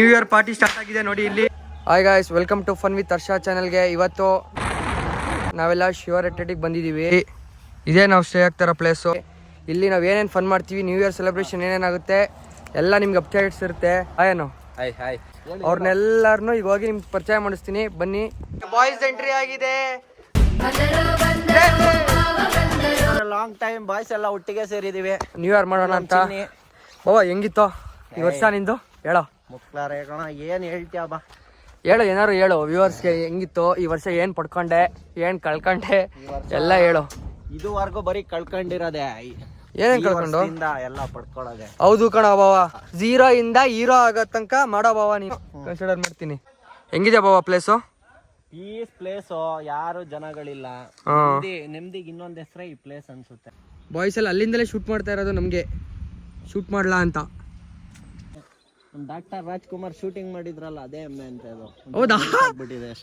New year party start ಆಗಿದೆ ನೋಡಿ ಇಲ್ಲಿ. Hi guys, welcome to fun with Harsha ಚಾನಲ್ಗೆ. ಇವತ್ತು ನಾವೆಲ್ಲ ಶಿವರೆಟ್ಟೆಟಿಗೆ ಬಂದಿದ್ದೀವಿ. ಇದೇ ನಾವು ಸ್ಟೇ ಆಗ್ತಾರ ಪ್ಲೇಸು. ಇಲ್ಲಿ ನಾವು ಏನೇನು ಫನ್ ಮಾಡ್ತೀವಿ, ನ್ಯೂ ಇಯರ್ ಸೆಲೆಬ್ರೇಷನ್ ಏನೇನಾಗುತ್ತೆ ಎಲ್ಲ ನಿಮ್ಗೆ ಅಪ್ಡೇಟ್ಸ್ ಇರುತ್ತೆ. ಏನು ಅವ್ರನ್ನೆಲ್ಲರನ್ನೂ ಈಗ ಹೋಗಿ ನಿಮ್ಗೆ ಪರಿಚಯ ಮಾಡಿಸ್ತೀನಿ, ಬನ್ನಿ. ಬಾಯ್ಸ್ ಎಂಟ್ರಿ ಆಗಿದೆ. ಲಾಂಗ್ ಟೈಮ್ ಬಾಯ್ಸ್ ಎಲ್ಲ ಒಟ್ಟಿಗೆ ಸೇರಿದೀವಿ, ನ್ಯೂ ಇಯರ್ ಮಾಡೋಣ ಅಂತ. ಓ ಹೆಂಗಿತ್ತು ಈ ವರ್ಷ ನಿಂದು? ಹೇಳೋ ಮುಕ್ಲಾರ ಕಣ, ಏನ್ ಹೇಳ್ತೀಯ ಬಾ, ಹೇಳು, ಏನಾರು ಹೇಳು ವ್ಯೂವರ್ಸ್ಗೆ. ಹೆಂಗಿತ್ತು ಈ ವರ್ಷ, ಏನ್ ಪಡ್ಕೊಂಡೆ, ಏನ್ ಕಳ್ಕೊಂಡೆ ಎಲ್ಲ ಹೇಳು. ಇದುವರೆಗೂ ಬರೀ ಕಳ್ಕೊಂಡಿರೋದೆ, ಏನೇನ್ ಕಳ್ಕೊಂಡು ಎಲ್ಲ ಪಡ್ಕೊಳ್ಳೋದೆ. ಹೌದು ಕಣ ಬಾವ, 0 ಇಂದ ಹೀರೋ ಆಗೋ ತನಕ ಮಾಡೋ ಬಾವ, ನೀನು ಕನ್ಸಿಡರ್ ಮಾಡ್ತೀನಿ. ಹೆಂಗಿದೆ ಬಾವ ಪ್ಲೇಸು? ಪೀಸ್ ಪ್ಲೇಸು, ಯಾರು ಜನಗಳಿಲ್ಲ, ನೆಮ್ಮದಿಗೆ ಇನ್ನೊಂದ್ ಹೆಸರೇ ಈ ಪ್ಲೇಸ್ ಅನ್ಸುತ್ತೆ. ಬಾಯ್ಸ್ ಎಲ್ಲ ಅಲ್ಲಿಂದಲೇ ಶೂಟ್ ಮಾಡ್ತಾ ಇರೋದು, ನಮ್ಗೆ ಶೂಟ್ ಮಾಡ್ಲಾ ಅಂತ. ಡಾಕ್ಟರ್ ರಾಜ್ಕುಮಾರ್ ಶೂಟಿಂಗ್ ಮಾಡಿದ್ರಲ್ಲ, ಅದೇ ಎಮ್ಮೆ ಅಂತ ಇದು. ಹೌದಾ?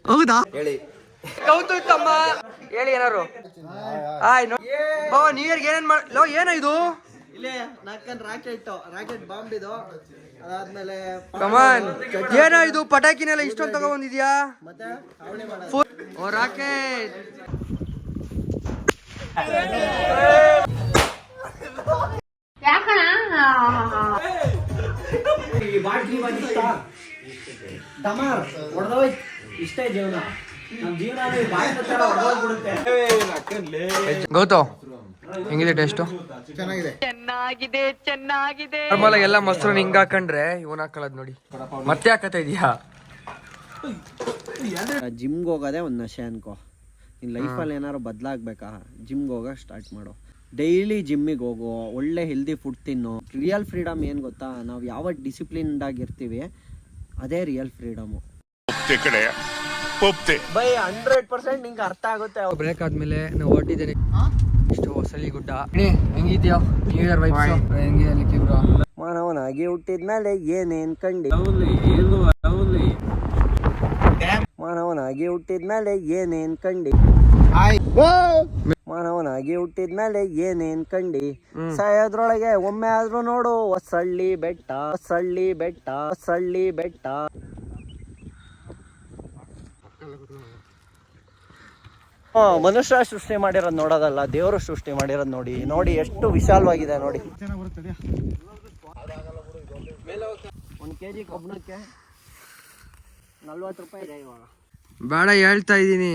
ಹೌದಾ? ಹೇಳಿ ಕೌತುಕಮ್ಮ, ಹೇಳಿ ಏನಾರು. ಬಾವ ನ್ಯೂ ಇಯರ್ ಏನೇನ್ ಲೋ, ಏನ ಇದು? ಇಲ್ಲೇ ನಾಲ್ಕನ್ ರಾಕೆಟ್ ಬಾಂಬ್ ಇದು. ಅದಾದ್ಮೇಲೆ ಕಮಾನ್, ಏನೋ ಇದು ಪಟಾಕಿನೆಲ್ಲ ಇಷ್ಟೊಂದು ತಗೊಂಡ್ಬಂದಿದ್ಯಾ? ಮತ್ತೆ ಓ ರಾಕೆಟ್. ಇಷ್ಟೇ ಜೀವನ, ನಮ್ ಜೀವನ ಗೌತಮ್ ಹೆಂಗಿದೆ ಟೇಸ್ಟು? ಚೆನ್ನಾಗಿದೆ. ನಾರ್ಮಲ್ ಎಲ್ಲ ಮೊಸರು ಹಿಂಗ ಹಾಕೊಂಡ್ರೆ ಇವನ್ ಹಾಕೊಳ್ಳೋದು ನೋಡಿ, ಮತ್ತೆ ಹಾಕತಾ ಇದೀಯಾ? ಜಿಮ್ಗೆ ಹೋಗೋದೇ ಒಂದು ನಶೆ ಅನ್ಕೋ. ನಿನ್ ಲೈಫಲ್ಲಿ ಏನಾರು ಬದಲಾಗ್ಬೇಕಾ, ಜಿಮ್ಗೆ ಹೋಗೋ ಸ್ಟಾರ್ಟ್ ಮಾಡು. ಡೈಲಿ ಜಿಮ್ಮಿಗೆ ಹೋಗು, ಒಳ್ಳೆ ಹೆಲ್ದಿ ಫುಡ್ ತಿನ್ನು. ರಿಯಲ್ ಫ್ರೀಡಮ್ ಏನು ಗೊತ್ತಾ, ನಾವು ಯಾವ ಡಿಸಿಪ್ಲಿನ್ಡ್ ಆಗಿರ್ತೀವಿ ಅದೇ ರಿಯಲ್ ಫ್ರೀಡಮು. ಬೈ 100% ನಿಂಗೆ ಅರ್ಥ ಆಗುತ್ತೆ. ಬ್ರೇಕ್ ಆದ್ಮೇಲೆ ನಾವು ಹೊರಟಿದ್ದೇನೆ. ಇಷ್ಟು ಹೊಸಲಿ ಗುಡ್ಡ. ಹೆಂಗಿದ್ಯಾ ನ್ಯೂ ಇಯರ್ ವೈಬ್ಸ್? ಹೆಂಗಿದೆ ಬ್ರೋ? ಮಾನವನಾಗಿ ಹುಟ್ಟಿದ್ಮೇಲೆ ಏನೇನ್ ಕಂಡಿ, ಮಾನವನಾಗಿ ಹುಟ್ಟಿದ್ಮೇಲೆ ಏನೇನ್ ಕಂಡಿ, ಮಾನವನಾಗಿ ಹುಟ್ಟಿದ್ಮೇಲೆ ಏನೇನ್ ಕಂಡಿ, ಸಾಯೋದ್ರೊಳಗೆ ಒಮ್ಮೆ ಆದ್ರೂ ನೋಡು ಹೊಸಳ್ಳಿ ಬೆಟ್ಟ, ಹೊಸಳ್ಳಿ ಬೆಟ್ಟ, ಹೊಸಳ್ಳಿ ಬೆಟ್ಟ. ಮನುಷ್ಯ ಸೃಷ್ಟಿ ಮಾಡಿರೋದು ನೋಡೋದಲ್ಲ, ದೇವರು ಸೃಷ್ಟಿ ಮಾಡಿರೋದು ನೋಡಿ. ನೋಡಿ ಎಷ್ಟು ವಿಶಾಲವಾಗಿದೆ ನೋಡಿ. 1 kg ಕಬ್ಬಣಕ್ಕೆ 40 ರೂಪಾಯಿ ಇದೆ ಇವಾಗ. ಬೇಡ ಹೇಳ್ತಾ ಇದ್ದೀನಿ.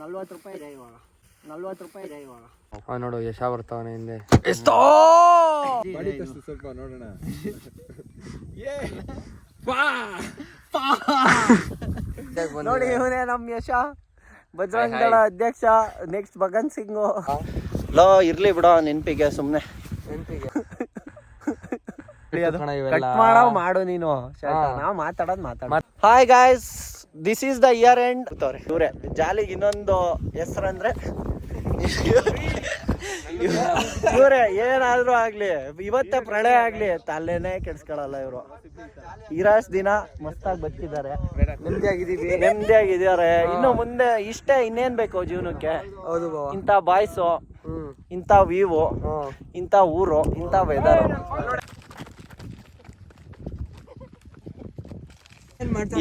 40 ರೂಪಾಯಿ ಇದೆ ಇವಾಗ, 40 ರೂಪಾಯಿ ಇದೆ ಇವಾಗ. ನೋಡು ಯಶ ಬರ್ತಾವನೆ ಹಿಂದೆ. ಸ್ವಲ್ಪ ನೋಡೋಣ. ನೋಡಿ ಇವನೇ ನಮ್ ಯಶ, ಬಜರಂಗ ದಳ ಅಧ್ಯಕ್ಷ. ನೆಕ್ಸ್ಟ್ ಭಗತ್ ಸಿಂಗು. ಲೋ ಇರ್ಲಿ ಬಿಡೋ, ನೆನ್ಪಿಗೆ ಸುಮ್ನೆ ಕಟ್ ಮಾಡು ನೀನು. ನಾವು ಮಾತಾಡ. Hi guys, this is the year end. ಇವ್ರೆ ಜಾಲಿಗೆ ಇನ್ನೊಂದು ಹೆಸರಂದ್ರೆ ಇವ್ರೆ ಏನಾದ್ರೂ ಆಗ್ಲಿ, ಇವತ್ತೇ ಪ್ರಳಯ ಆಗ್ಲಿ ತಲೆನೇ ಕೆಡ್ಸ್ಕೊಳಲ್ಲ ಇವ್ರು. ಇರಾಸ್ ದಿನ ಮಸ್ತಾಗಿ ಬದುಕಿದ್ದಾರೆ, ನೆಮ್ಮದಿಯಾಗಿದ್ದಾರೆ. ಇನ್ನು ಮುಂದೆ ಇಷ್ಟೇ, ಇನ್ನೇನ್ ಬೇಕು ಜೀವನಕ್ಕೆ? ಹೌದು, ಇಂಥ ಬಾಯ್ಸು, ಇಂಥ ವ್ಯೂವು, ಇಂಥ ಊರು, ಇಂಥ ವೆದರ್. ಏನ್ ಮಾಡ್ತಾ